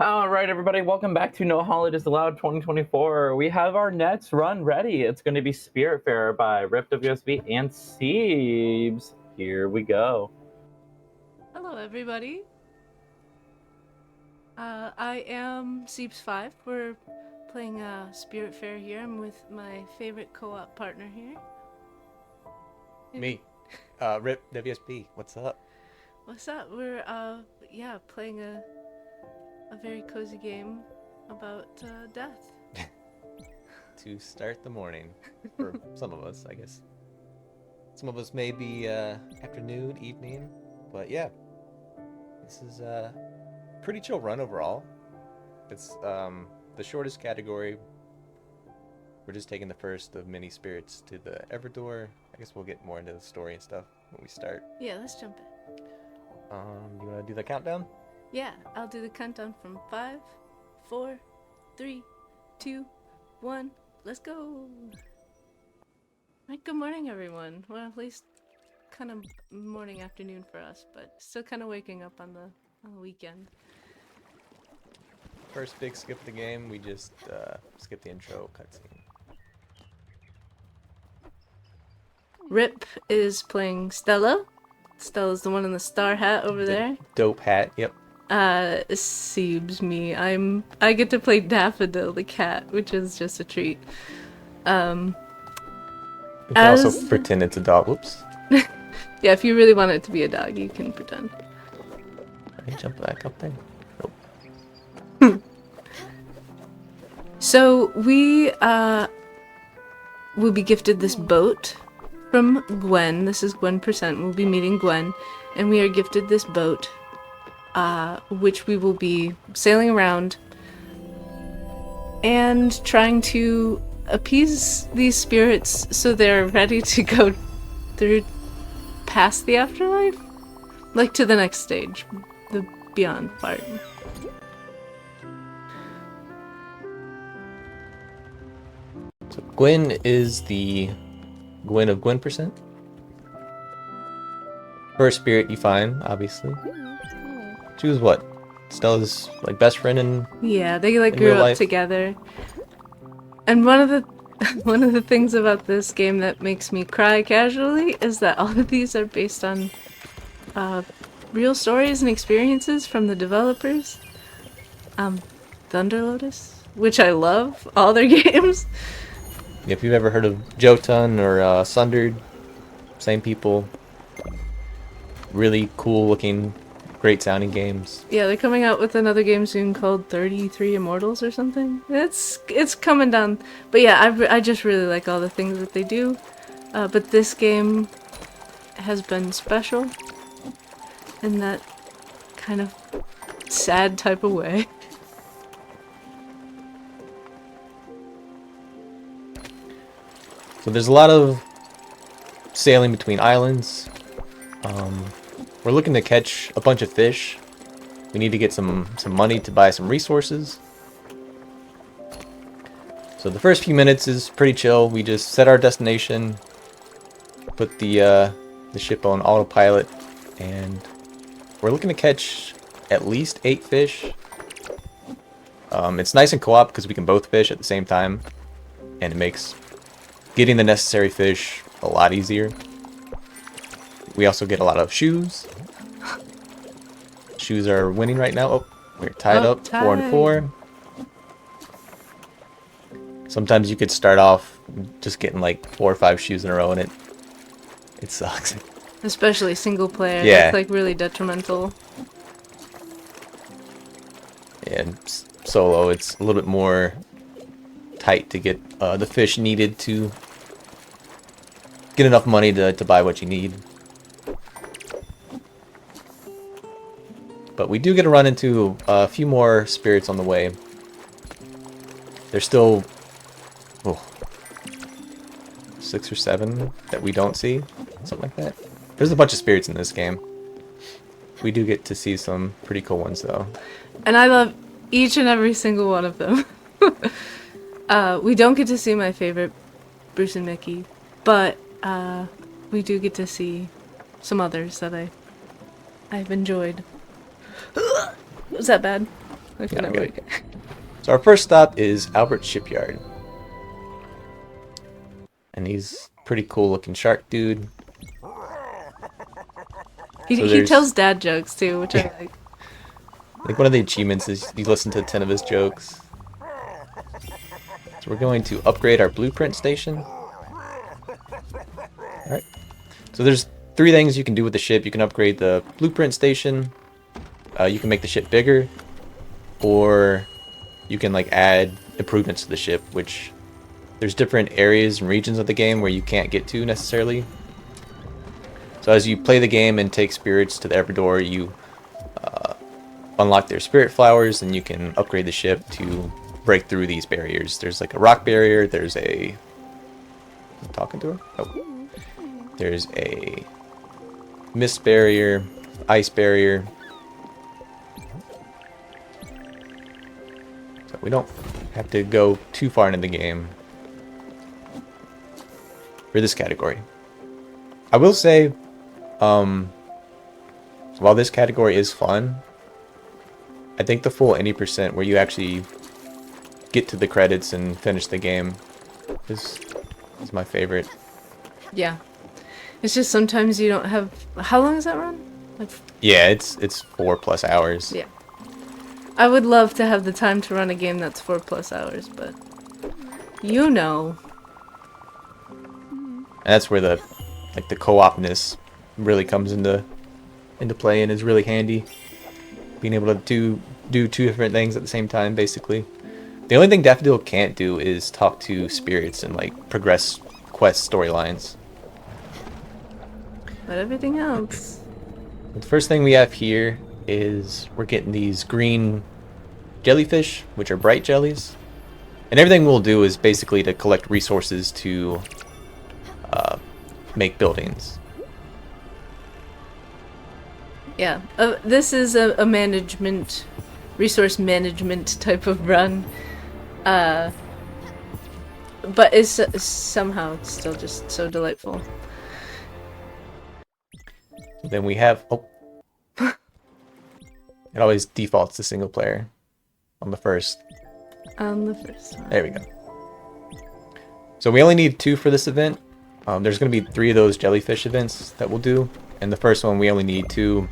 All right, everybody, welcome back to No Holiday is Allowed 2024. We have our next run ready. It's going to be Spiritfarer by ripWSB and ceebs. Here we go. Hello, everybody. I am ceebs5. We're playing Spiritfarer here. I'm with my favorite co-op partner here. Me, ripWSB. What's up? What's up? We're playing a very cozy game about death. To start the morning, for some of us, I guess. Some of us may be afternoon, evening, but yeah, this is a pretty chill run overall. It's the shortest category. We're just taking the first of many spirits to the Everdoor. I guess we'll get more into the story and stuff when we start. Yeah, let's jump in. You wanna do the countdown? Yeah, I'll do the countdown from 5, 4, 3, 2, 1. Let's go. Right, good morning, everyone. Well, at least kind of morning, afternoon for us, but still kind of waking up on the weekend. First big skip of the game, we just skip the intro cutscene. Rip is playing Stella. Stella's the one in the star hat over there. Dope hat, yep. Ceebs me. I get to play Daffodil the cat, which is just a treat. We can also pretend it's a dog. Whoops. Yeah, if you really want it to be a dog, you can pretend. Can I jump back up there? Nope. So we will be gifted this boat from Gwen. This is Gwen %. We'll be meeting Gwen, and we are gifted this boat, which we will be sailing around and trying to appease these spirits so they're ready to go through past the afterlife, like to the next stage, the beyond part. So Gwen is the Gwen of Gwen %. First spirit you find, obviously. She was what? Stella's like best friend and Yeah, they like grew up together. And one of the things about this game that makes me cry casually is that all of these are based on real stories and experiences from the developers. Thunder Lotus, which I love, all their games. If you've ever heard of Jotun or Sundered, same people. Really cool looking, great sounding games. Yeah, they're coming out with another game soon called 33 Immortals or something. It's coming down. But yeah, I just really like all the things that they do. But this game has been special in that kind of sad type of way. So there's a lot of sailing between islands. We're looking to catch a bunch of fish. We need to get some money to buy some resources. So the first few minutes is pretty chill. We just set our destination, put the ship on autopilot, and we're looking to catch at least 8 fish. It's nice in co-op because we can both fish at the same time, and it makes getting the necessary fish a lot easier. We also get a lot of shoes. Shoes are winning right now. Oh, we're tied up, 4-4. Sometimes you could start off just getting like 4 or 5 shoes in a row, and it sucks. Especially single player. Yeah. It's like really detrimental. And solo, it's a little bit more tight to get the fish needed to get enough money to buy what you need. But we do get to run into a few more spirits on the way. There's still 6 or 7 that we don't see, something like that. There's a bunch of spirits in this game. We do get to see some pretty cool ones though. And I love each and every single one of them. We don't get to see my favorite, Bruce and Mickey, but we do get to see some others that I've enjoyed. Was that bad? Okay, Yeah, no, I got we're it. good. So our first stop is Albert Shipyard. And he's pretty cool looking shark dude. So He tells dad jokes too, which I like. I think one of the achievements is you listen to 10 of his jokes. So we're going to upgrade our blueprint station. Alright. So there's 3 things you can do with the ship. You can upgrade the blueprint station. You can make the ship bigger. Or you can like add improvements to the ship, which there's different areas and regions of the game where you can't get to necessarily. So as you play the game and take spirits to the every door, you unlock their spirit flowers, and you can upgrade the ship to break through these barriers. There's like a rock barrier. There's a... I'm talking to her? Oh. There's a mist barrier, ice barrier. So we don't have to go too far into the game for this category. I will say, while this category is fun, I think the full 80% where you actually get to the credits and finish the game is my favorite. Yeah. It's just sometimes you don't have... How long is that run? Like... Yeah, it's 4+ hours. Yeah. I would love to have the time to run a game that's 4+ hours, but... You know. And that's where the co-opness really comes into play and is really handy. Being able to do 2 different things at the same time, basically. The only thing Daffodil can't do is talk to spirits and like progress quest storylines. But everything else... The first thing we have here is we're getting these green jellyfish, which are bright jellies. And everything we'll do is basically to collect resources to make buildings. Yeah, this is a management, resource management type of run. But it's somehow still just so delightful. Then we have... Oh. It always defaults to single player on the first. On the first one. There we go. So we only need 2 for this event. There's going to be 3 of those jellyfish events that we'll do. And the first one we only need 2.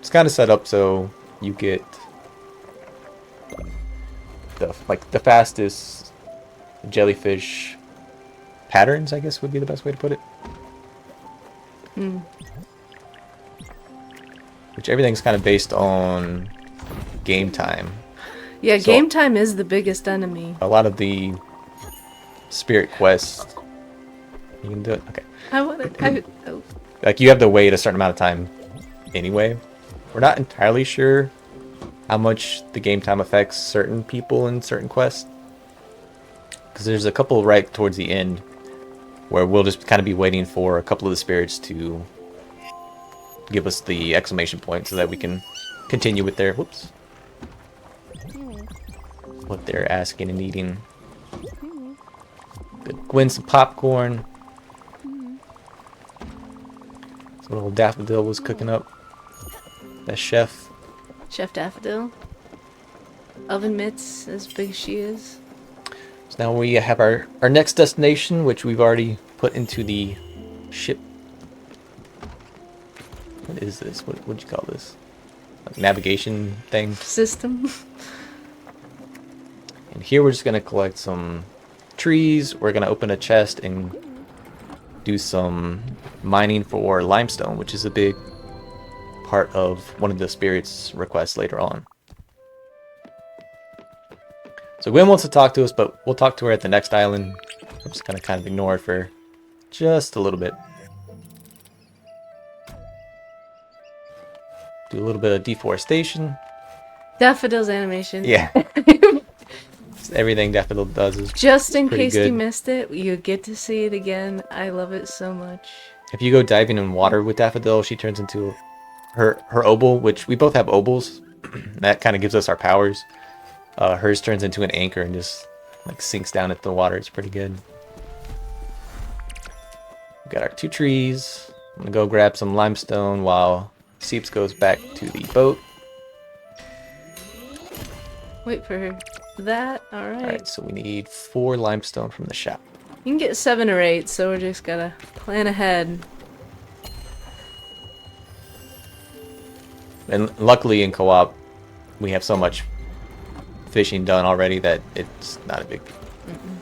It's kind of set up so you get the fastest jellyfish patterns, I guess would be the best way to put it. Which everything's kind of based on game time. Yeah, So, game time is the biggest enemy. a lot of the spirit quests, you can do it. Okay. Oh. Like you have to wait a certain amount of time anyway. We're not entirely sure how much the game time affects certain people in certain quests. Because there's a couple right towards the end where we'll just kind of be waiting for a couple of the spirits to give us the exclamation point so that we can continue with their... Whoops. What they're asking and eating. Good. Gwen some popcorn. So little Daffodil was cooking up. That chef. Chef Daffodil. Oven mitts, as big as she is. So now we have our next destination, which we've already put into the ship. What is this? What would you call this? Like navigation thing? System. And here we're just going to collect some trees. We're going to open a chest and do some mining for limestone, which is a big part of one of the spirits' requests later on. So Gwen wants to talk to us, but we'll talk to her at the next island. I'm just going to kind of ignore it for just a little bit. Do a little bit of deforestation. Daffodil's animation. Yeah. Everything Daffodil does is Just in pretty case good. you missed it, you get to see it again. I love it so much. If you go diving in water with Daffodil, she turns into her obol, which we both have obols. That kind of gives us our powers. Hers turns into an anchor and just like sinks down into the water. It's pretty good. We got our 2 trees. I'm gonna go grab some limestone while Ceebs goes back to the boat. Wait for that. Alright. Alright, so we need 4 limestone from the shop. You can get 7 or 8, so we're just gotta plan ahead. And luckily in co-op, we have so much fishing done already that it's not a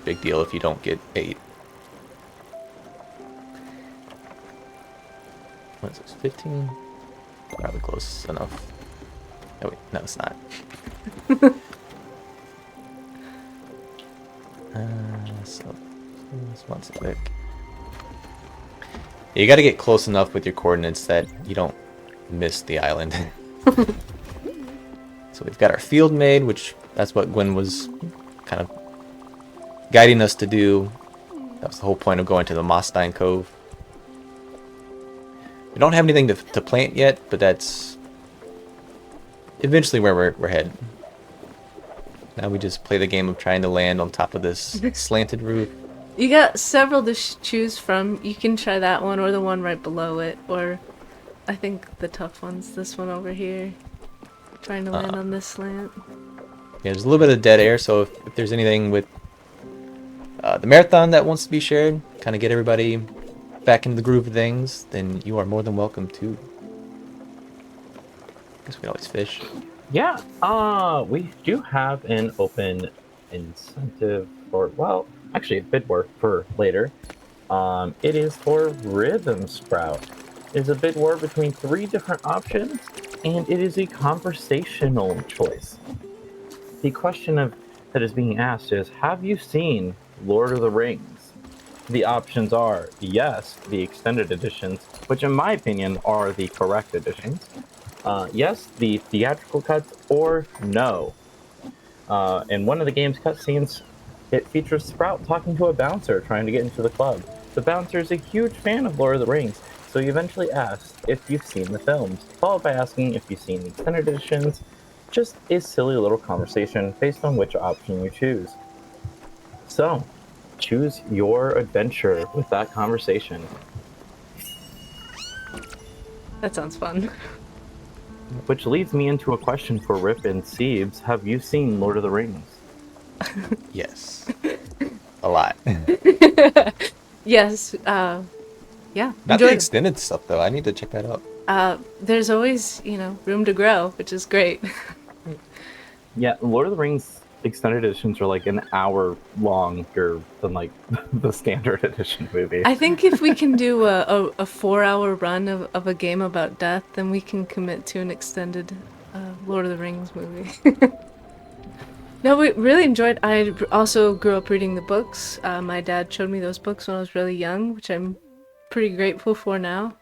big deal if you don't get 8. What is this, 15? Probably close enough. Oh wait, no it's not. So, this one's quick. You gotta get close enough with your coordinates that you don't miss the island. So we've got our field made, which that's what Gwen was kind of guiding us to do. That was the whole point of going to the Mossstein Cove. We don't have anything to plant yet, but that's eventually where we're headed. Now we just play the game of trying to land on top of this slanted roof. You got several to choose from. You can try that one or the one right below it, or I think the tough one's this one over here. Trying to land on this slant. Yeah, there's a little bit of dead air, so if there's anything with the marathon that wants to be shared, kind of get everybody back into the groove of things, then you are more than welcome to. Guess we can always fish. Yeah, we do have an open incentive for, well, actually a bid war for later. It is for Rhythm Sprout. It's a bid war between 3 different options, and it is a conversational choice. The question that is being asked is, have you seen Lord of the Rings? The options are yes, the extended editions, which in my opinion are the correct editions. Yes, the theatrical cuts, or no. In one of the game's cutscenes, it features Sprout talking to a bouncer trying to get into the club. The bouncer is a huge fan of Lord of the Rings, so he eventually asks if you've seen the films, followed by asking if you've seen the extended editions. Just a silly little conversation based on which option you choose. So, choose your adventure with that conversation. That sounds fun. Which leads me into a question for Rip and Ceebs. Have you seen Lord of the Rings? Yes. A lot. Yes, yeah. Not the extended stuff though. I need to check that out. There's always, room to grow, which is great. Yeah, Lord of the Rings extended editions are like an hour longer than like the standard edition movie. I think if we can do a 4-hour run of a game about death, then we can commit to an extended Lord of the Rings movie. No, we really enjoyed. I also grew up reading the books. My dad showed me those books when I was really young, which I'm pretty grateful for now.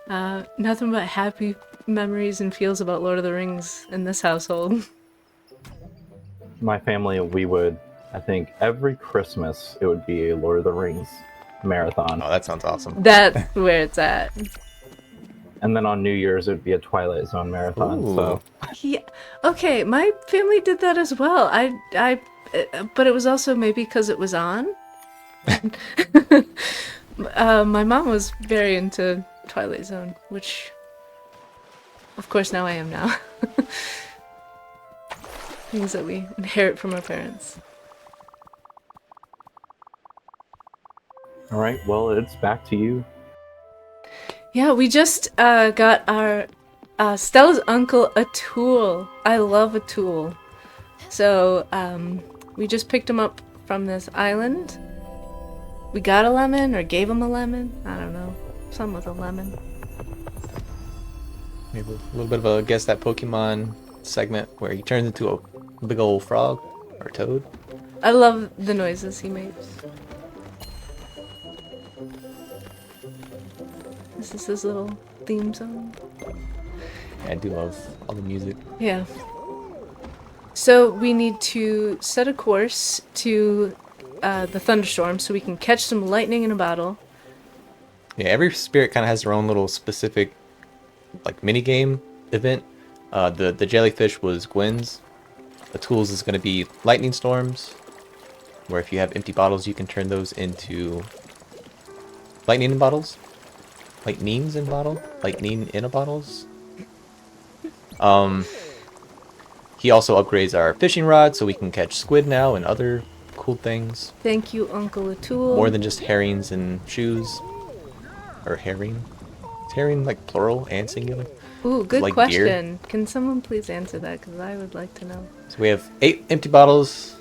Nothing but happy memories and feels about Lord of the Rings in this household. My family, we would, I think, every Christmas it would be a Lord of the Rings marathon. Oh, that sounds awesome. That's where it's at. And then on New Year's it would be a Twilight Zone marathon. Ooh. So Yeah. Okay, my family did that as well. But it was also maybe because it was on. My mom was very into Twilight Zone, which, of course, now I am now. Things that we inherit from our parents. all right, well, it's back to you. Yeah, we just got our Stella's uncle a tool. I love a tool. So we just picked him up from this island. We got a lemon or gave him a lemon. I don't know. Some with a lemon. Maybe a little bit of a guess that Pokemon segment where he turns into a big old frog or toad. I love the noises he makes. This is his little theme song. I do love all the music. Yeah. So we need to set a course to the thunderstorm so we can catch some lightning in a bottle. Yeah, every spirit kind of has their own little specific, like, mini game event. The jellyfish was Gwen's. The tools is going to be lightning storms, where if you have empty bottles, you can turn those into lightning bottles. lightnings in bottle, lightning in a bottles. He also upgrades our fishing rod so we can catch squid now and other cool things. Thank you, Uncle Atul. More than just herrings and shoes. Or herring. Is herring like plural and singular? Ooh, good Like question. deer? Can someone please answer that? Because I would like to know. So we have 8 empty bottles.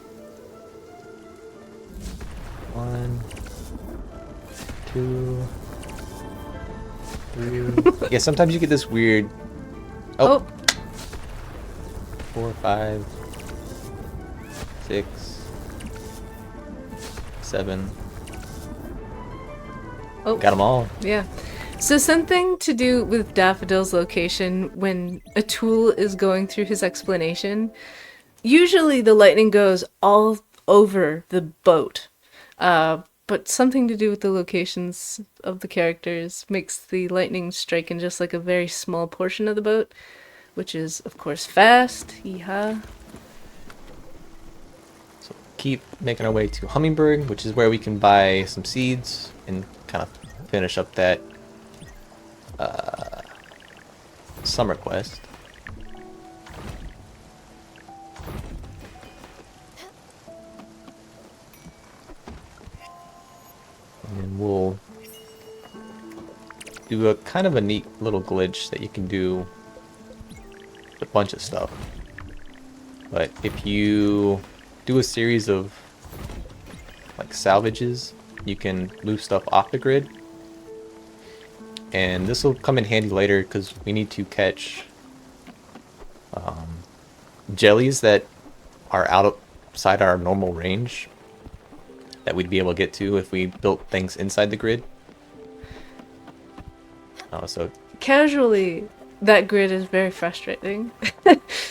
1, 2, 3. Yeah, sometimes you get this weird. Oh. 4, 5, 6, 7. Oh. Got them all. Yeah. So something to do with Daffodil's location when Atul is going through his explanation. Usually the lightning goes all over the boat. But something to do with the locations of the characters makes the lightning strike in just like a very small portion of the boat, which is of course fast. Yeehaw. So keep making our way to Hummingbird, which is where we can buy some seeds and kind of finish up that summer quest. And then we'll do a kind of a neat little glitch that you can do with a bunch of stuff. But if you do a series of like salvages, you can move stuff off the grid. And this will come in handy later because we need to catch jellies that are outside our normal range that we'd be able to get to if we built things inside the grid. So Casually, that grid is very frustrating.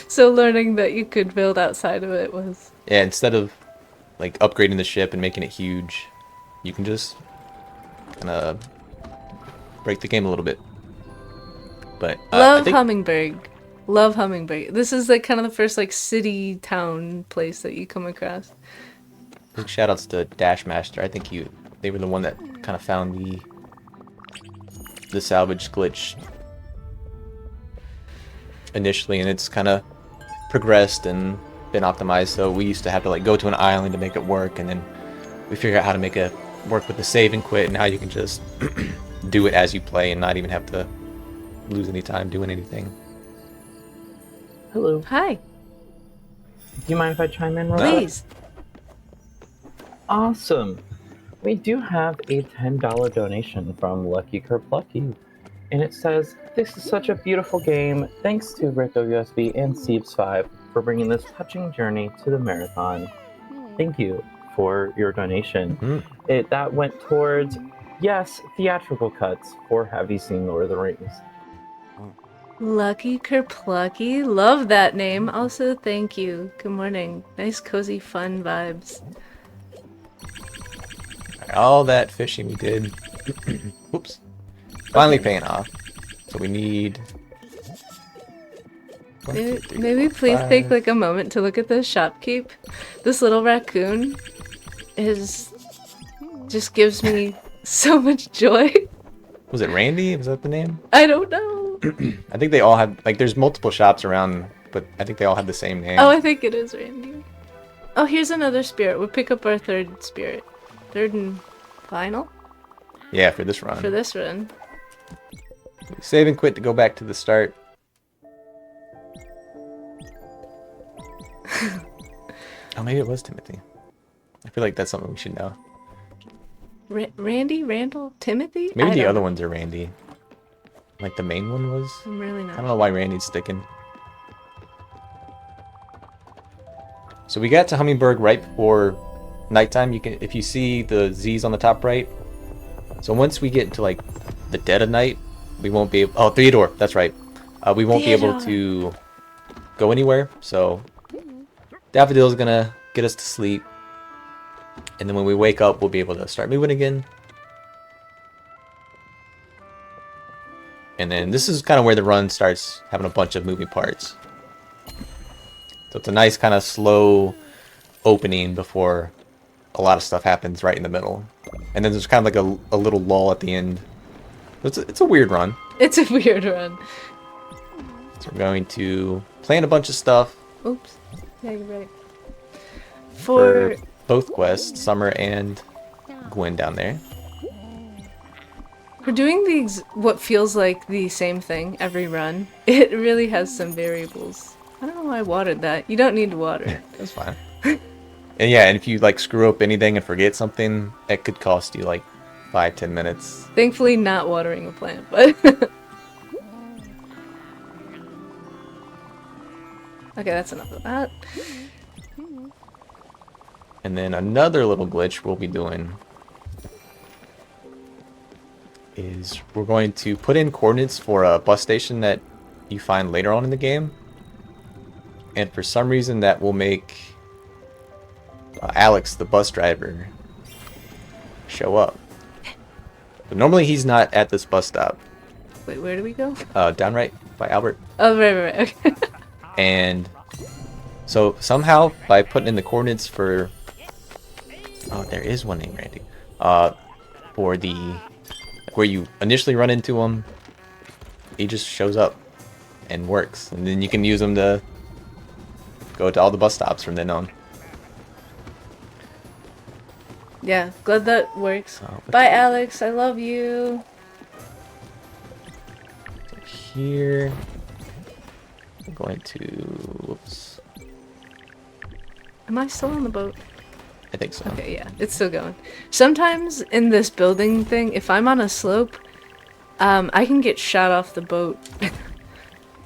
So learning that you could build outside of it was... yeah, instead of like upgrading the ship and making it huge, you can just kind of break the game a little bit. But Love I think Hummingbird. Love Hummingbird. This is like kind of the first like city town place that you come across. big shoutouts to Dashmaster. I think they were the one that kind of found the salvage glitch initially, and it's kind of progressed and been optimized. So we used to have to like go to an island to make it work, and then we figured out how to make it work with the save and quit, and now you can just do it as you play and not even have to lose any time doing anything. Hello. Hi. Do you mind if I chime in real quick? Please. Awesome. We do have a $10 donation from Lucky Kerplucky. And it says, "This is such a beautiful game. Thanks to ripWSB and ceebs5 for bringing this touching journey to the marathon." Thank you for your donation. That went towards, yes, theatrical cuts for Have You Seen Lord of the Rings? Lucky Kerplucky. Love that name. Also, thank you. Good morning. Nice, cozy, fun vibes. All that fishing we did. Oops. Finally paying off. So we need... Maybe please take like a moment to look at this shopkeep. This little raccoon just gives me so much joy. Was it Randy? Was that the name? I don't know. I think they all have, like, there's multiple shops around, but I think they all have the same name. Oh, I think it is Randy. Oh, here's another spirit. We'll pick up our third spirit. Third and final? Yeah, for this run. For this run. Save and quit to go back to the start. Oh, maybe it was Timothy. I feel like that's something we should know. Randy? Randall? Timothy? Maybe the other ones are Randy. Like the main one was? I'm really not. I don't know why Randy's sticking. So we got to Hummingbird right before nighttime. You can, if you see the Z's on the top right. So once we get into like the dead of night, we won't be able... Oh, Theodore, that's right. We won't be able to go anywhere. So Daffodil's gonna get us to sleep. And then when we wake up, we'll be able to start moving again. And then this is kind of where the run starts having a bunch of moving parts. So it's a nice kind of slow opening before a lot of stuff happens right in the middle. And then there's kind of like a little lull at the end It's a weird run. It's a weird run. So we're going to plan a bunch of stuff Oops. Yeah, you're right. for both quests, Summer and Gwen down there. For doing what feels like the same thing every run, it really has some variables. I don't know why I watered that. You don't need to water it. That's fine. And yeah, and if you like screw up anything and forget something, it could cost you like 5-10 minutes. Thankfully not watering a plant, but... Okay, that's enough of that. And then another little glitch we'll be doing is we're going to put in coordinates for a bus station that you find later on in the game. And for some reason that will make Alex, the bus driver, show up. But normally he's not at this bus stop. Wait, where do we go? Down right by Albert. Oh, right, okay. And so somehow by putting in the coordinates for... Oh, there is one named Randy. For the... where you initially run into him, he just shows up and works. And then you can use him to go to all the bus stops from then on. Yeah, glad that works. Oh, Bye, Alex. I love you. So here... I'm going to... Whoops. Am I still on the boat? I think so. Okay, yeah, it's still going. Sometimes in this building thing, if I'm on a slope, I can get shot off the boat.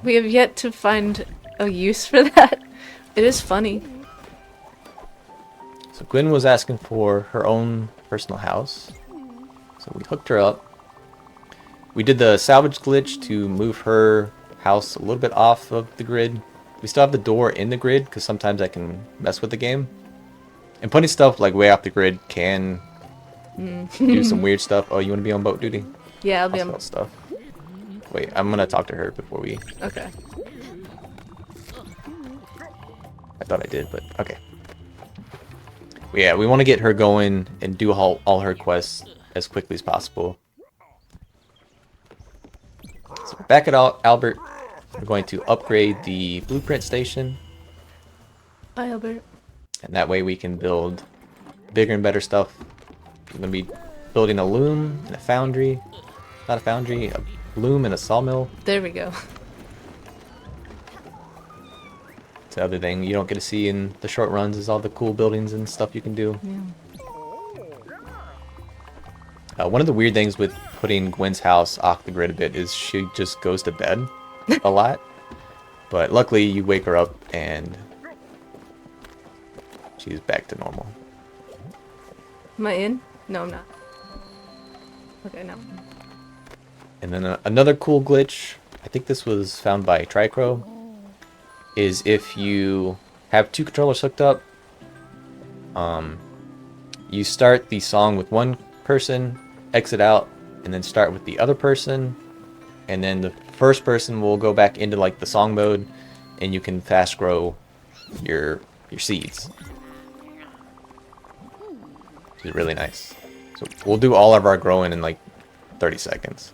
We have yet to find a use for that. It is funny. So Gwen was asking for her own personal house. So we hooked her up. We did the salvage glitch to move her house a little bit off of the grid. We still have the door in the grid because sometimes I can mess with the game. And putting stuff like way off the grid can do some weird stuff. Oh, you want to be on boat duty? Yeah, I'll be I'll on. sell stuff. Wait, I'm gonna talk to her before we... Okay. I thought I did, but okay. Yeah, we want to get her going and do all her quests as quickly as possible. So back at Albert, we're going to upgrade the blueprint station. Bye, Albert. And that way we can build bigger and better stuff. We're going to be building a loom and a foundry. Not a foundry, a loom and a sawmill. There we go. It's the other thing you don't get to see in the short runs is all the cool buildings and stuff you can do. Yeah. One of the weird things with putting Gwen's house off the grid a bit is she just goes to bed a lot. But luckily you wake her up and she's back to normal. Am I in? No, I'm not. Okay, no. And then another cool glitch, I think this was found by Tricro, is if you have two controllers hooked up, you start the song with one person, exit out, and then start with the other person, and then the first person will go back into like the song mode, and you can fast grow your seeds. Which is really nice. So we'll do all of our growing in like 30 seconds.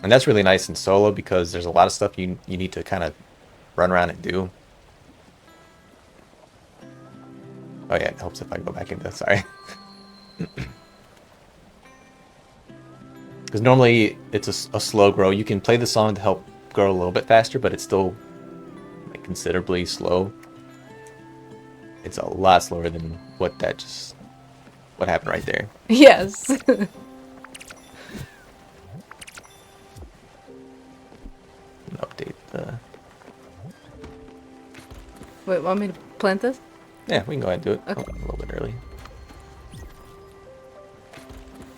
And that's really nice in solo because there's a lot of stuff you need to kind of run around and do. Oh yeah, it helps if I go back into that, sorry. Because normally it's a slow grow. You can play the song to help grow a little bit faster, but it's still like, considerably slow. It's a lot slower than what happened right there. Yes. Update the... Wait, want me to plant this? Yeah, we can go ahead and do it. Okay. Oh, a little bit early.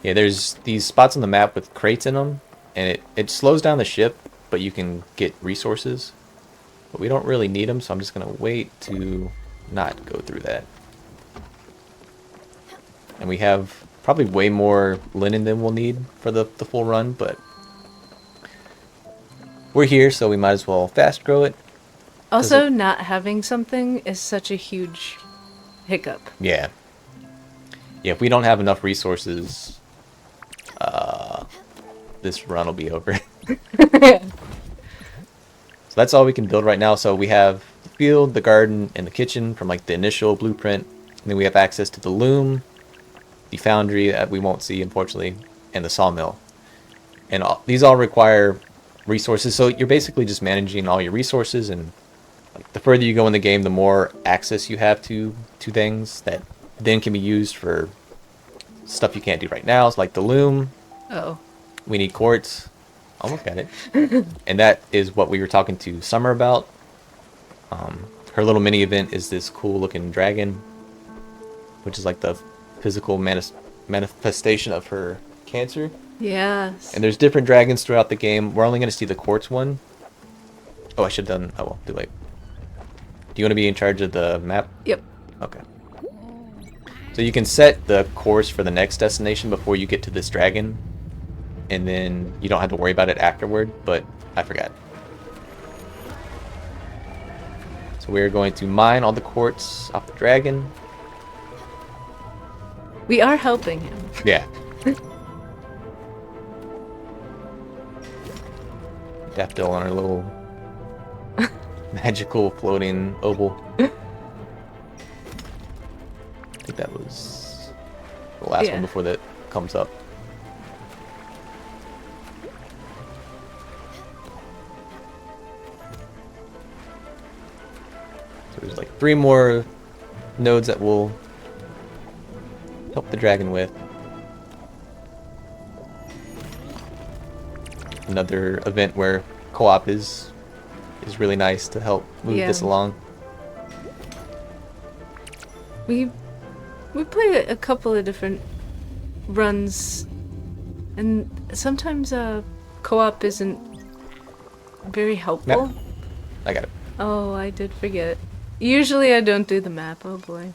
Yeah, there's these spots on the map with crates in them, and it slows down the ship, but you can get resources. But we don't really need them, so I'm just going to wait to not go through that. And we have probably way more linen than we'll need for the full run, but we're here, so we might as well fast grow it. Also, not having something is such a huge hiccup. Yeah. Yeah, if we don't have enough resources, this run will be over. So that's all we can build right now. So we have the field, the garden, and the kitchen from like the initial blueprint. And then we have access to the loom, the foundry that we won't see, unfortunately, and the sawmill. And these all require resources. So you're basically just managing all your resources, and like, the further you go in the game, the more access you have to things that then can be used for stuff you can't do right now. It's like the loom. Oh. We need quartz. Almost got it. And that is what we were talking to Summer about. Her little mini event is this cool looking dragon, which is like the physical manifestation of her cancer. Yes. And there's different dragons throughout the game. We're only going to see the quartz one. Oh, I should have done... Oh, well, too late. Do you want to be in charge of the map? Yep. Okay. So you can set the course for the next destination before you get to this dragon. And then you don't have to worry about it afterward, but I forgot. So we're going to mine all the quartz off the dragon. We are helping him. Yeah. Daffodil on our little magical floating oval. I think that was the last one before that comes up. So there's like 3 more nodes that will help the dragon with. Another event where co-op is really nice to help move this along. We play a couple of different runs, and sometimes co-op isn't very helpful. Yeah. I got it. Oh, I did forget. Usually I don't do the map. Oh boy.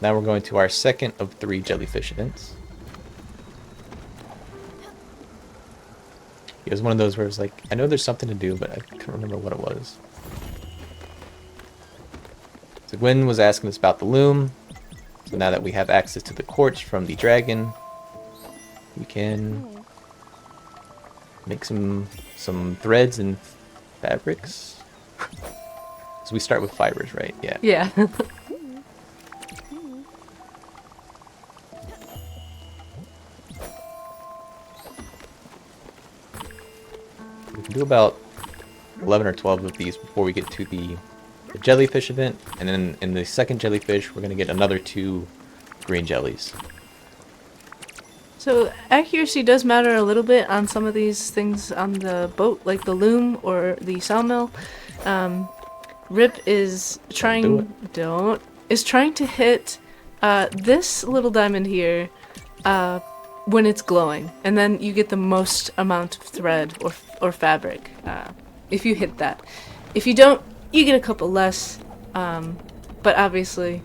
Now we're going to our second of 3 jellyfish events. It was one of those where it was like, I know there's something to do, but I can't remember what it was. So Gwen was asking us about the loom. So now that we have access to the quartz from the dragon, we can make some threads and fabrics. So we start with fibers, right? Yeah. Yeah. We can do about 11 or 12 of these before we get to the jellyfish event, and then in the second jellyfish we're going to get another 2 green jellies. So accuracy does matter a little bit on some of these things on the boat, like the loom or the sawmill. Rip is trying to hit this little diamond here when it's glowing, and then you get the most amount of thread or fabric if you hit that. If you don't, you get a couple less, but obviously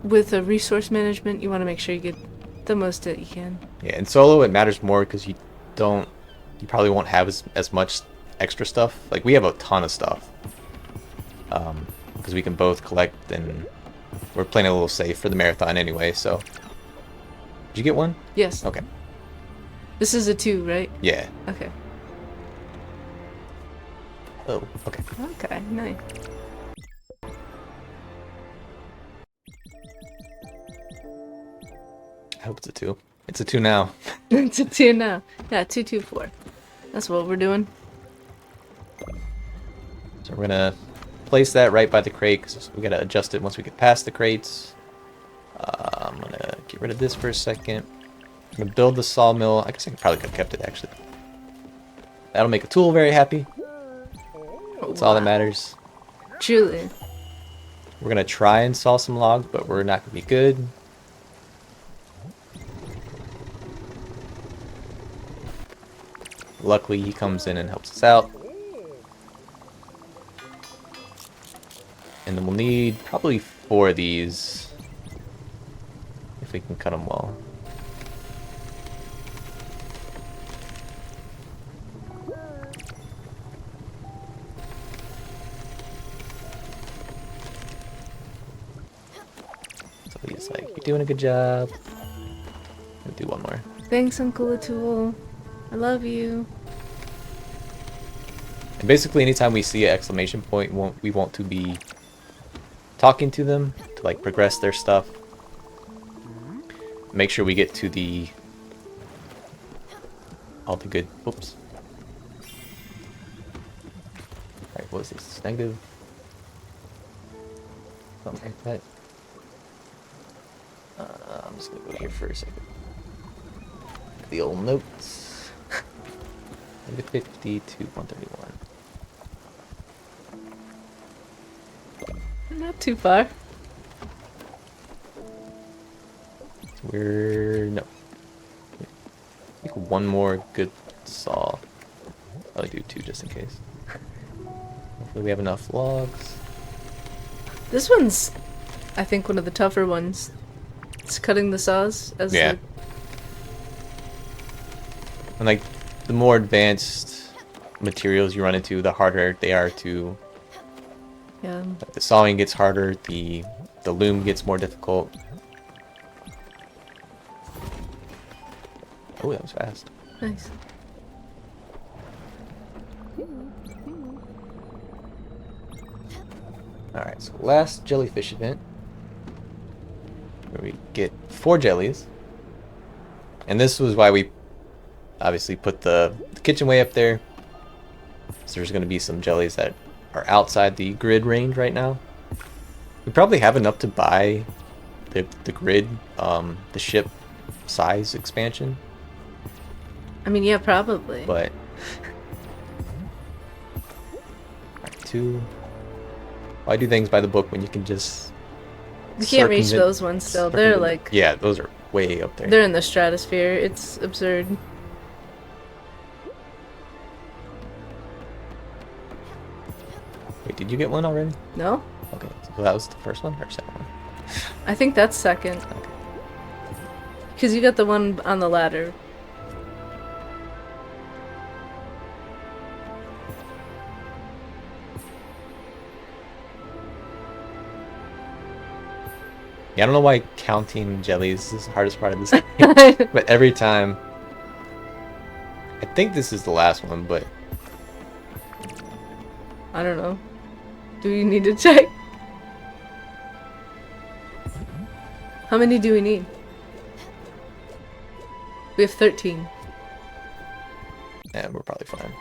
with a resource management you want to make sure you get the most that you can. Yeah, in solo it matters more because you probably won't have as much extra stuff. Like we have a ton of stuff because we can both collect, and we're playing a little safe for the marathon anyway. So did you get one? Yes. Okay. This is a 2, right? Yeah. Okay. Oh, okay. Okay, nice. I hope it's a 2. It's a 2 now. It's a 2 now. Yeah, 2, 2, 4. That's what we're doing. So we're gonna place that right by the crate because we gotta adjust it once we get past the crates. I'm gonna get rid of this for a second. I'm gonna build the sawmill. I guess I probably could have kept it actually. That'll make a tool very happy. That's all that matters. Truly. We're gonna try and saw some logs, but we're not gonna be good. Luckily, he comes in and helps us out. And then we'll need probably 4 of these if we can cut them well. doing a good job. I'll do one more. Thanks, Uncle Atul. I love you. And basically, anytime we see an exclamation point, we want to be talking to them to like progress their stuff. Make sure we get to the all the good. Oops. All right, what is this? Negative. Something like that. I'm just gonna go here for a second. The old notes. Negative 50 to 131. Not too far. No. I think one more good saw. I'll do 2 just in case. Hopefully we have enough logs. This one's, I think, one of the tougher ones. It's cutting the saws as Yeah. And like, the more advanced materials you run into, the harder they are to... Yeah. Like, the sawing gets harder, the loom gets more difficult. Oh, that was fast. Nice. Alright, so last jellyfish event. Where we get 4 jellies. And this was why we obviously put the kitchen way up there. So there's going to be some jellies that are outside the grid range right now. We probably have enough to buy the grid, the ship size expansion. I mean, yeah, probably. But... Alright, 2... Why do things by the book when you can just... You can't reach those ones still. They're like... Yeah, those are way up there. They're in the stratosphere. It's absurd. Wait, did you get one already? No? Okay, so that was the first one or second one? I think that's second. Okay. Because you got the one on the ladder. Yeah, I don't know why counting jellies is the hardest part of this game. But every time... I think this is the last one, but... I don't know. Do you need to check? How many do we need? We have 13. Yeah, we're probably fine.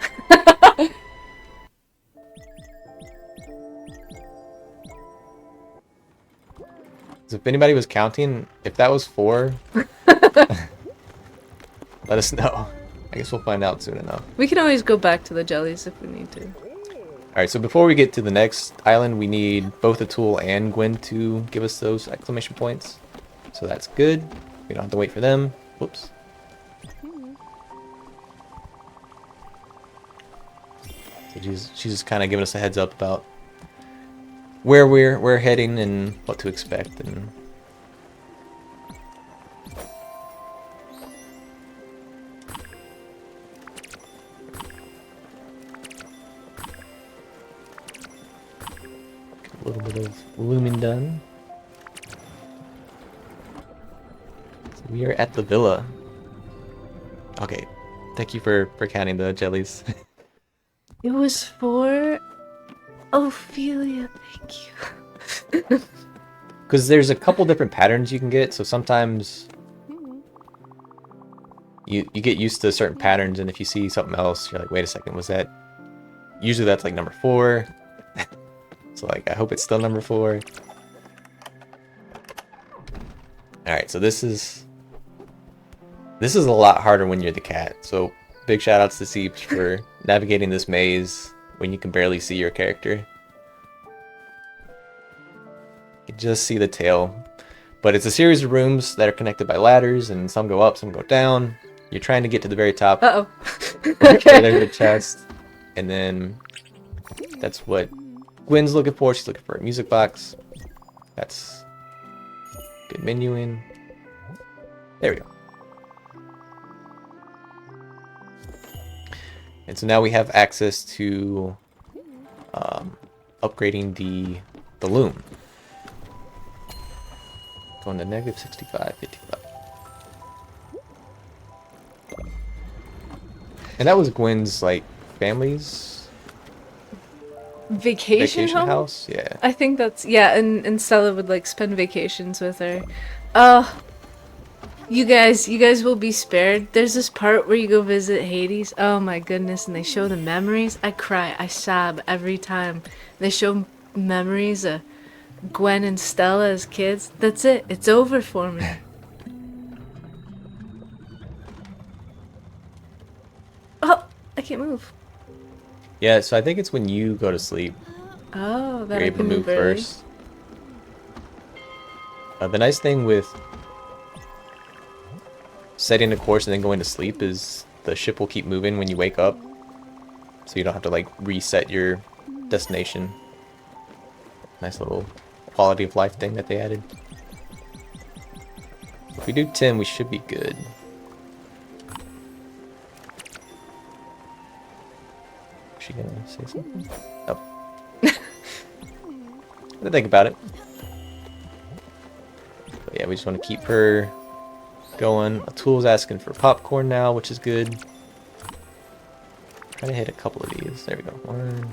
So if anybody was counting, if that was 4, let us know. I guess we'll find out soon enough. We can always go back to the jellies if we need to. Alright, so before we get to the next island, we need both Atul and Gwen to give us those exclamation points. So that's good. We don't have to wait for them. Whoops. So she's just kind of giving us a heads up about where we're heading and what to expect. And a little bit of looming done. So we are at the villa. Okay, thank you for counting the jellies. It was for Ophelia, thank you. Because there's a couple different patterns you can get, so sometimes you get used to certain patterns, and if you see something else, you're like, wait a second, was that... Usually that's like number 4. So like, I hope it's still number 4. Alright, so this is a lot harder when you're the cat, so big shout outs to ceebs for navigating this maze when you can barely see your character. You can just see the tail. But it's a series of rooms that are connected by ladders, and some go up, some go down. You're trying to get to the very top. Uh-oh. Okay. There's a chest. And then that's what Gwen's looking for. She's looking for a music box. That's good menuing. There we go. And so now we have access to upgrading the loom. Going to negative 65, 55. And that was Gwen's, like, family's Vacation home? house? Yeah. I think that's, yeah, and Stella would like spend vacations with her. You guys will be spared. There's this part where you go visit Hades. Oh my goodness, and they show the memories. I cry, I sob every time. They show memories of Gwen and Stella as kids. That's it. It's over for me. Oh, I can't move. Yeah, so I think it's when you go to sleep. Oh, that You're I able to can move early. first. The nice thing with setting a course and then going to sleep is the ship will keep moving when you wake up. So you don't have to like reset your destination. Nice little quality of life thing that they added. If we do 10, we should be good. Is she gonna say something? Oh. I think about it. But yeah, we just want to keep her going. Atool's asking for popcorn now, which is good. Trying to hit a couple of these. There we go. One.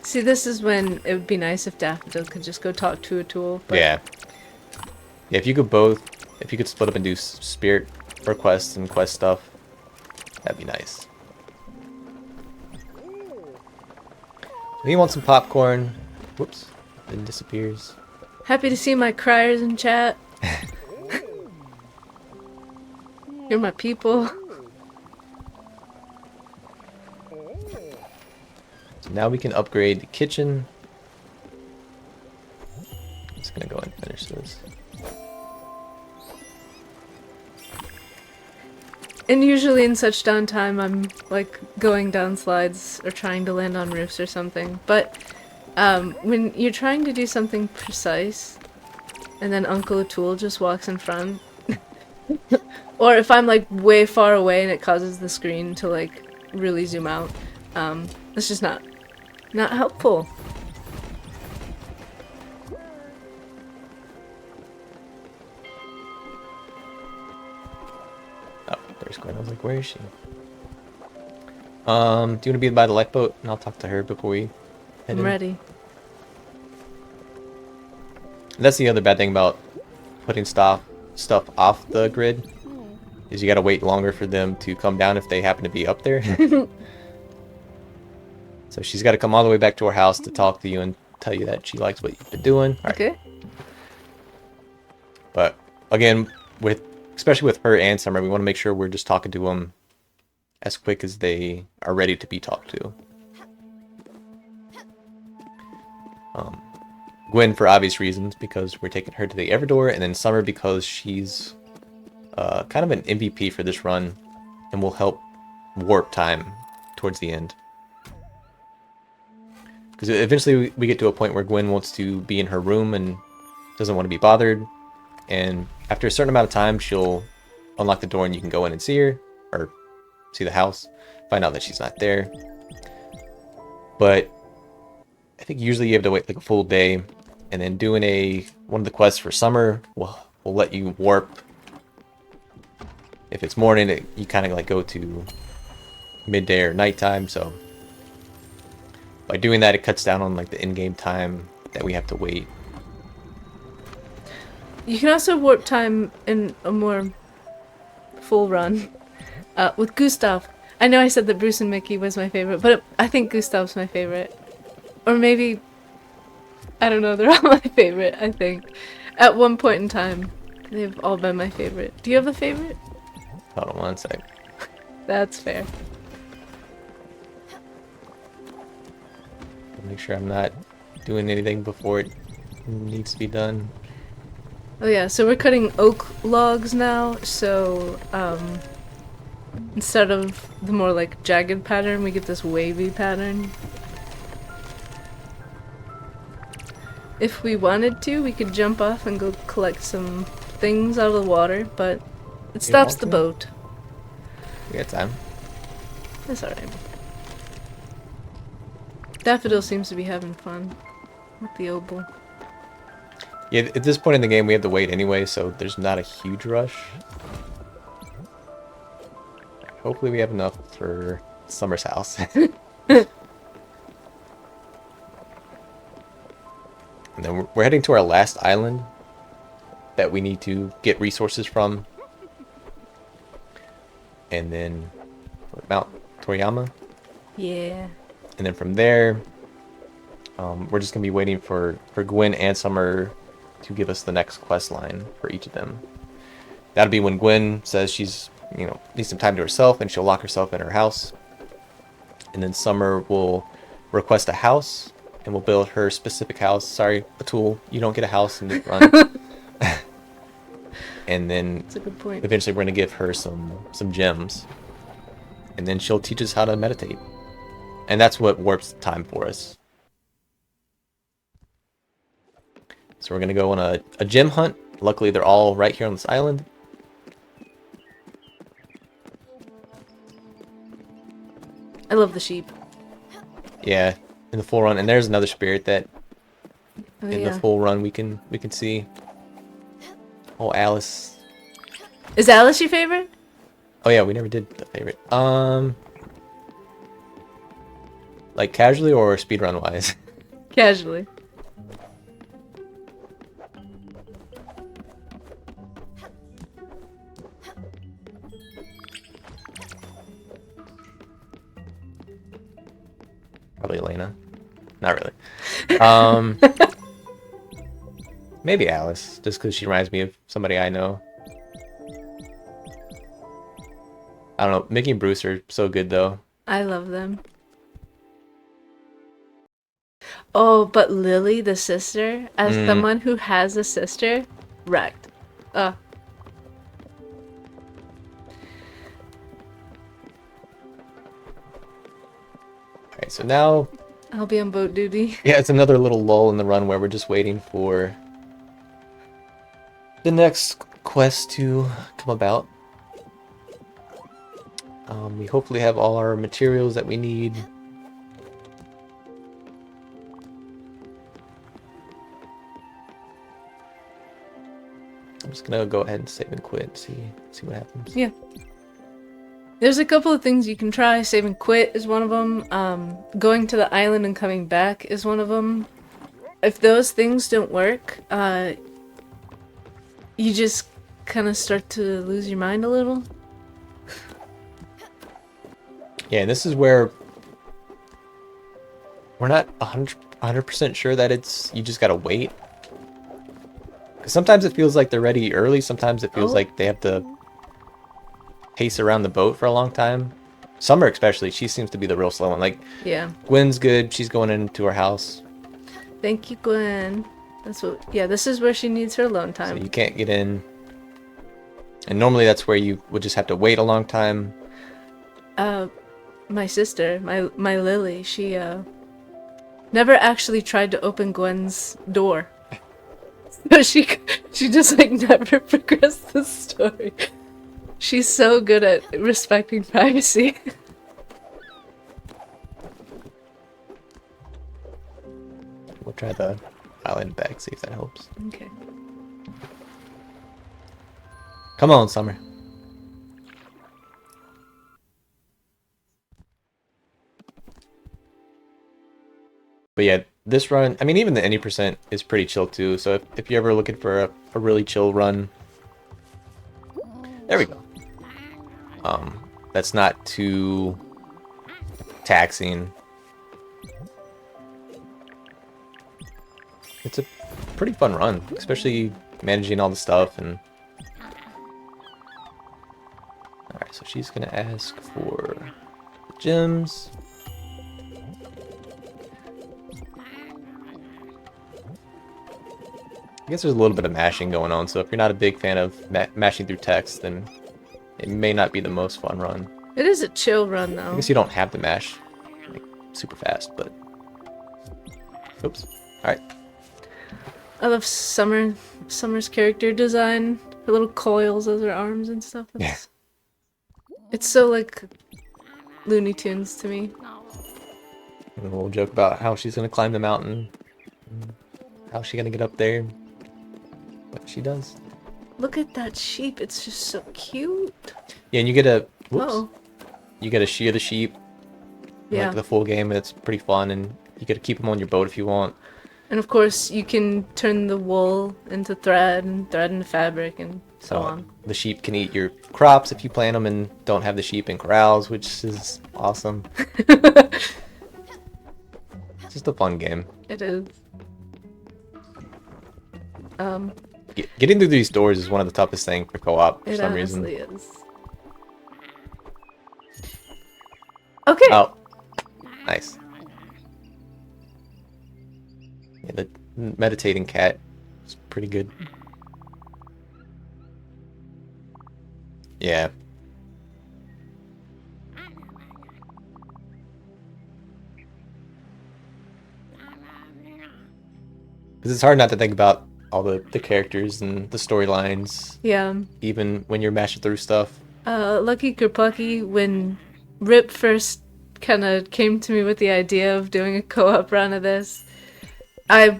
See, this is when it would be nice if Daffodil could just go talk to Atool. But Yeah. Yeah, if you could split up and do spirit requests and quest stuff, that'd be nice. So he wants some popcorn. Whoops. Then disappears. Happy to see my criers in chat. You're my people. So now we can upgrade the kitchen. I'm just gonna go and finish this. And usually in such downtime, I'm like going down slides or trying to land on roofs or something. But when you're trying to do something precise, and then Uncle Atool just walks in front, or if I'm like way far away and it causes the screen to like really zoom out, it's just not helpful. Oh, there's Gwen. I was like, where is she? Do you want to be by the lifeboat? And I'll talk to her before we head I'm in. ready. And that's the other bad thing about putting stuff off the grid, is you gotta wait longer for them to come down if they happen to be up there. So she's gotta come all the way back to her house to talk to you and tell you that she likes what you've been doing. All right. Okay. But again, especially with her and Summer, we want to make sure we're just talking to them as quick as they are ready to be talked to. Gwen for obvious reasons, because we're taking her to the Everdor, and then Summer because she's kind of an MVP for this run and will help warp time towards the end. Because eventually we get to a point where Gwen wants to be in her room and doesn't want to be bothered, and after a certain amount of time she'll unlock the door and you can go in and see her, or see the house, find out that she's not there. But I think usually you have to wait like a full day, and then doing one of the quests for Summer will let you warp. If it's morning, you kind of like go to midday or nighttime. So by doing that, it cuts down on like the in-game time that we have to wait. You can also warp time in a more full run with Gustav. I know I said that Bruce and Mickey was my favorite, but I think Gustav's my favorite. Or maybe, I don't know, they're all my favorite, I think. At one point in time, they've all been my favorite. Do you have a favorite? Hold on one sec. That's fair. Make sure I'm not doing anything before it needs to be done. Oh yeah, so we're cutting oak logs now, so instead of the more like jagged pattern, we get this wavy pattern. If we wanted to, we could jump off and go collect some things out of the water, but it stops the boat. We got time. That's alright. Daffodil seems to be having fun with the oboe. Yeah, at this point in the game, we have to wait anyway, so there's not a huge rush. Hopefully we have enough for Summer's house. And then we're heading to our last island that we need to get resources from. And then Mount Toriyama. Yeah. And then from there, we're just going to be waiting for Gwen and Summer to give us the next quest line for each of them. That'll be when Gwen says she's, needs some time to herself, and she'll lock herself in her house. And then Summer will request a house, and we'll build her specific house. Sorry, Atul, you don't get a house in this run. And then That's a good point. eventually we're going to give her some gems. And then she'll teach us how to meditate. And that's what warps time for us. So we're going to go on a gem hunt. Luckily, they're all right here on this island. I love the sheep. Yeah, in the full run. And there's another spirit that Oh, in yeah. the full run we can see. Oh, Alice. Is Alice your favorite? Oh yeah, we never did the favorite. Like casually or speedrun wise? Casually. Probably Elena. Not really. Maybe Alice, just because she reminds me of somebody I know. I don't know. Mickey and Bruce are so good though. I love them. Oh, but Lily, the sister, as someone who has a sister, wrecked. Alright, so now, I'll be on boat duty. yeah, it's another little lull in the run where we're just waiting for the next quest to come about. We hopefully have all our materials that we need. I'm just gonna go ahead and save and quit, see what happens. Yeah. There's a couple of things you can try. Save and quit is one of them. Going to the island and coming back is one of them. If those things don't work, you just kind of start to lose your mind a little. Yeah, and this is where we're not 100% sure that it's, you just gotta wait. 'Cause sometimes it feels like they're ready early, sometimes it feels like they have to pace around the boat for a long time. Summer especially, she seems to be the real slow one. Like, Yeah. Gwen's good, she's going into her house, Thank you, Gwen. That's what. Yeah, this is where she needs her alone so time. you can't get in. And normally that's where you would just have to wait a long time. My sister, my Lily, she never actually tried to open Gwen's door. So she just like never progressed the story. She's so good at respecting privacy. We'll try the island back, see if that helps. Okay. Come on, Summer. But yeah, this run, I mean, even the any percent is pretty chill too. So if you're ever looking for a really chill run, there we go. That's not too taxing. It's a pretty fun run, especially managing all the stuff and. All right, so she's gonna ask for the gems. I guess there's a little bit of mashing going on, so if you're not a big fan of mashing through text, then it may not be the most fun run. It is a chill run I though. guess you don't have to mash like super fast, but oops. All right. I love Summer's character design. Her little coils as her arms and stuff. It's so like Looney Tunes to me. And a little joke about how she's gonna climb the mountain. How's she gonna get up there? But she does. Look at that sheep. It's just so cute. Yeah, and you get a whoops. Oh. You get to shear the sheep. Yeah. Like the full game. It's pretty fun, and you get to keep them on your boat if you want. And of course, you can turn the wool into thread and thread into fabric and so on. The sheep can eat your crops if you plant them and don't have the sheep in corrals, which is awesome. It's just a fun game. It is. Getting through these doors is one of the toughest things for co-op for some reason. It honestly is. Okay. Oh, nice. Yeah, the meditating cat is pretty good. Yeah. Because it's hard not to think about all the characters and the storylines, Yeah. even when you're mashing through stuff. Lucky Kerpucky, when Rip first kind of came to me with the idea of doing a co-op run of this, I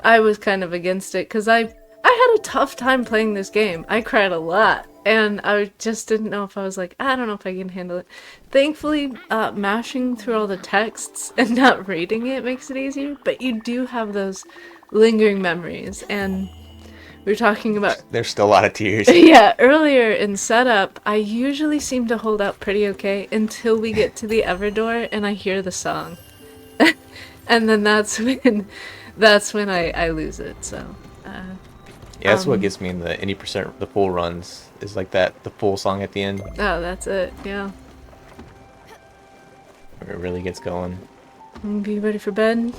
was kind of against it because I had a tough time playing this game. I cried a lot, and I just didn't know if I was like, I don't know if I can handle it. Thankfully, mashing through all the texts and not reading it makes it easier, but you do have those lingering memories, and we were talking about... There's still a lot of tears. Yeah, earlier in setup, I usually seem to hold out pretty okay until we get to the Everdoor and I hear the song. And then that's when I lose it, so... Yeah, that's what gets me in the 80%, the full runs, is like that, the full song at the end. Oh, that's it, yeah. Where it really gets going. Be ready for bed?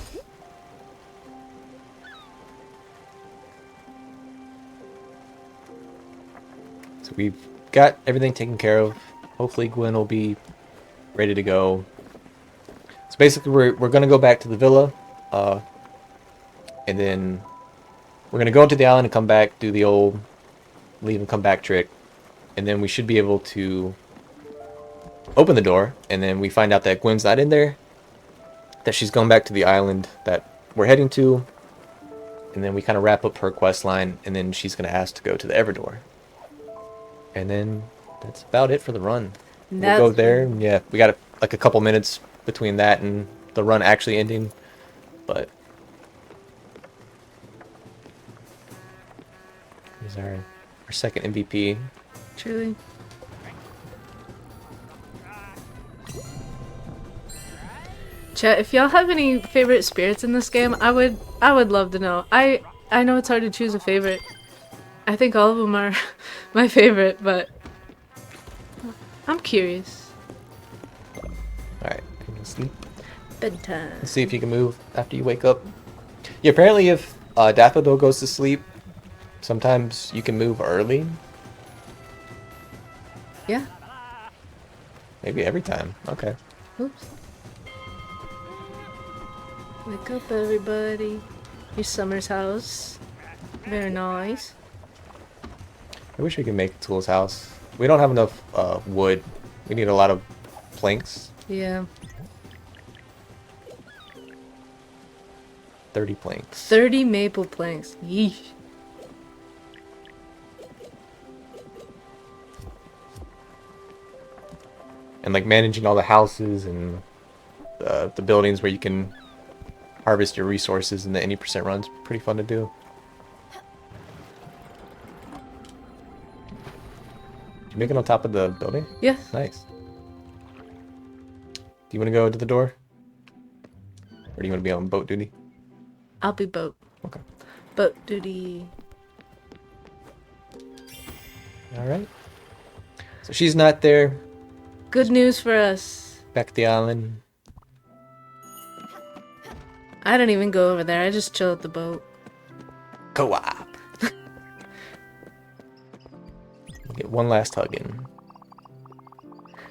So we've got everything taken care of. Hopefully Gwen will be ready to go. So basically we're going to go back to the villa. And then we're going to go to the island and come back, do the old leave and come back trick. And then we should be able to open the door. And then we find out that Gwen's not in there. That she's going back to the island that we're heading to. And then we kind of wrap up her quest line. And then she's going to ask to go to the Everdoor. And then that's about it for the run. We'll go there. And yeah, we got like a couple minutes between that and the run actually ending. But here's our second MVP. Truly. Chat, if y'all have any favorite spirits in this game, I would love to know. I know it's hard to choose a favorite. I think all of them are my favorite, but I'm curious. Alright, can you sleep? Bedtime. Let's see if you can move after you wake up. Yeah, apparently if Daffodil goes to sleep, sometimes you can move early. Yeah. Maybe every time. Okay. Oops. Wake up, everybody. Here's Summer's house. Very nice. I wish we could make Tool's house. We don't have enough wood. We need a lot of planks. Yeah. 30 planks. 30 maple planks. Yeesh. And like managing all the houses and the buildings where you can harvest your resources in the 80% runs, pretty fun to do. Did you make it on top of the building? Yeah. Nice. Do you want to go to the door? Or do you want to be on boat duty? I'll be boat. Okay. Boat duty. Alright. So she's not there. Good news for us. Back at the island. I don't even go over there. I just chill at the boat. Co-op. We'll get one last hug in.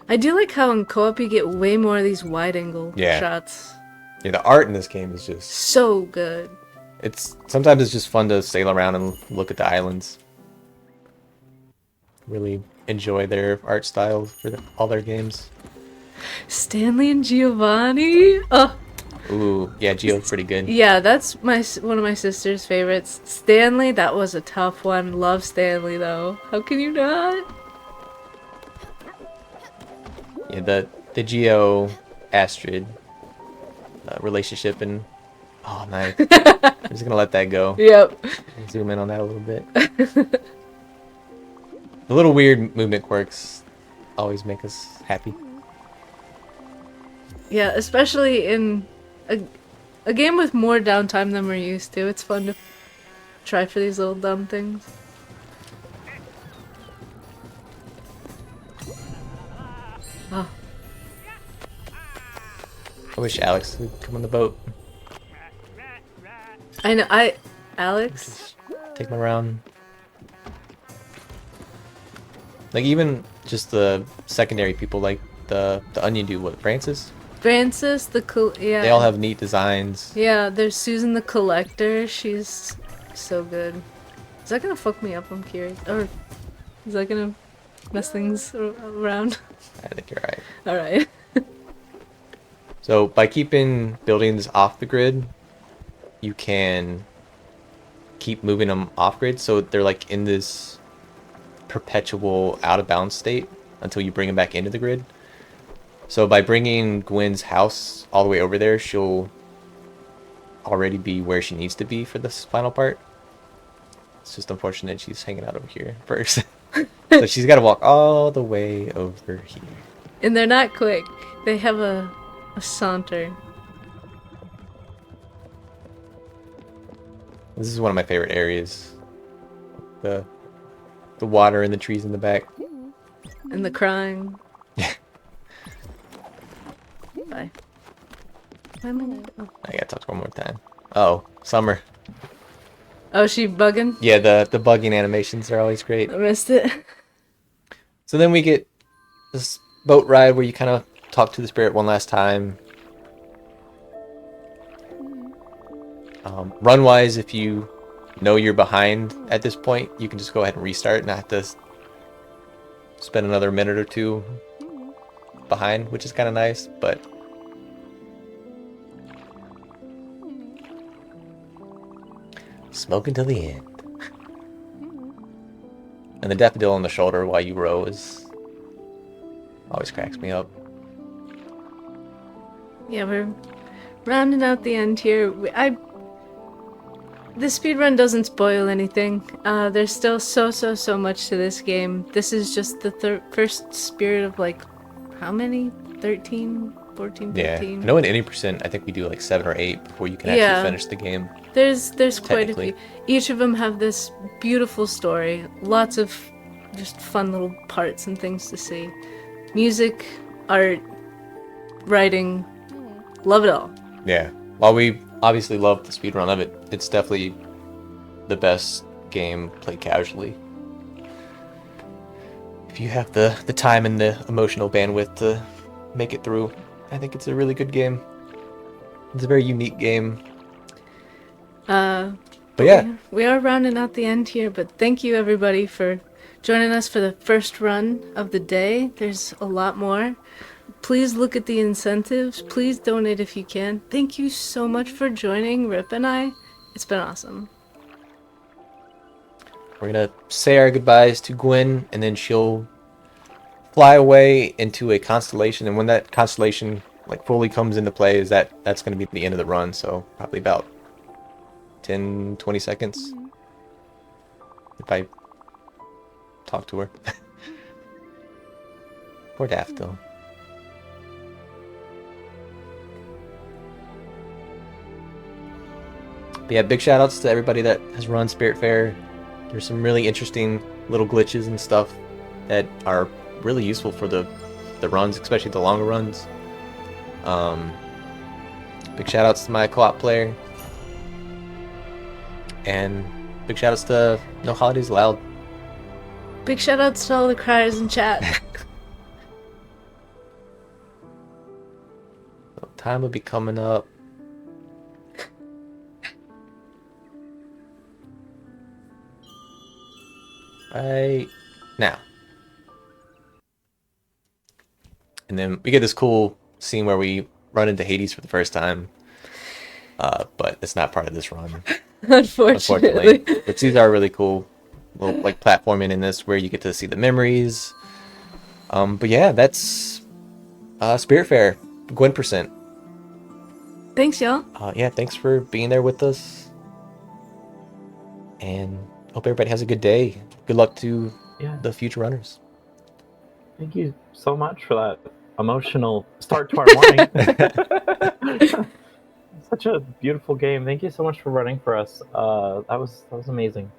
I do like how in co-op you get way more of these wide-angle Yeah. shots. Yeah, the art in this game is just... So good. Sometimes it's just fun to sail around and look at the islands. Really enjoy their art styles for all their games. Stanley and Giovanni? Oh, Ooh, yeah, Geo's pretty good. Yeah, that's one of my sister's favorites. Stanley, that was a tough one. Love Stanley though. How can you not? Yeah, the Geo Astrid relationship and oh nice. I'm just gonna let that go. Yep. Zoom in on that a little bit. The little weird movement quirks always make us happy. Yeah, especially in a game with more downtime than we're used to. It's fun to try for these little dumb things. Oh. I wish Alex would come on the boat. I know, Alex? Take him around. Like even just the secondary people, like the onion dude, what, Francis? Francis, yeah. They all have neat designs. Yeah, there's Susan the Collector. She's so good. Is that gonna fuck me up? I'm curious. Or is that gonna mess things around? I think you're right. Alright. So by keeping buildings off the grid, you can keep moving them off grid, so they're like in this perpetual out of bounds state until you bring them back into the grid. So by bringing Gwen's house all the way over there, she'll already be where she needs to be for this final part. It's just unfortunate she's hanging out over here first. So she's got to walk all the way over here. And they're not quick. They have a saunter. This is one of my favorite areas. The water and the trees in the back. And the crying. Bye. I gotta talk to her one more time. Oh, Summer. Oh, she bugging? Yeah, the bugging animations are always great. I missed it. So then we get this boat ride where you kind of talk to the spirit one last time. Run-wise, if you know you're behind at this point, you can just go ahead and restart and not have to spend another minute or two behind, which is kind of nice, but smoke until the end. And the daffodil on the shoulder while you row is always cracks me up. Yeah, we're rounding out the end here. The speedrun doesn't spoil anything. There's still so much to this game. This is just the first spirit of like, how many? 13? 14, 15? Yeah, I know in any percent, I think we do like 7 or 8 before you can actually finish the game. There's quite a few. Each of them have this beautiful story. Lots of just fun little parts and things to see. Music, art, writing, love it all. Yeah, while we obviously love the speedrun of it, it's definitely the best game played casually. If you have the time and the emotional bandwidth to make it through, I think it's a really good game. It's a very unique game. But yeah. We are rounding out the end here, but thank you everybody for joining us for the first run of the day. There's a lot more. Please look at the incentives. Please donate if you can. Thank you so much for joining Rip and I. It's been awesome. We're gonna say our goodbyes to Gwen, and then she'll fly away into a constellation. And when that constellation like fully comes into play, that's gonna be the end of the run. So probably about 10-20 seconds if I talk to her. Poor Daffodil. But yeah, big shout outs to everybody that has run Spiritfarer. There's some really interesting little glitches and stuff that are really useful for the runs, especially the longer runs. Big shout outs to my co-op player. And big shout outs to No Holidays Allowed. Big shout outs to all the criers in chat. So time will be coming up. Right now. And then we get this cool scene where we run into Hades for the first time. but it's not part of this run, Unfortunately. Which these are really cool, little like platforming in this where you get to see the memories. But yeah, that's Spiritfarer, Gwen %. Thanks, y'all. Yeah, thanks for being there with us, and hope everybody has a good day. Good luck to the future runners. Thank you so much for that emotional start to our morning. Such a beautiful game. Thank you so much for running for us. That was amazing.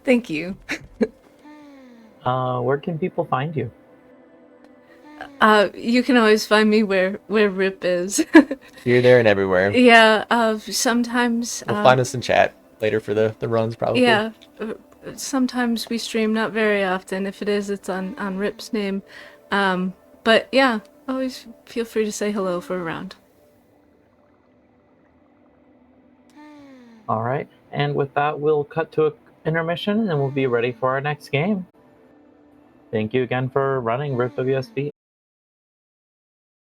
Thank you. Where can people find you? You can always find me where Rip is. Here, there, and everywhere. Yeah, sometimes... We'll find us in chat later for the runs, probably. Yeah, sometimes we stream, not very often. If it is, it's on Rip's name. But yeah, always feel free to say hello if we're around. All right, and with that, we'll cut to an intermission, and we'll be ready for our next game. Thank you again for running ripWSB.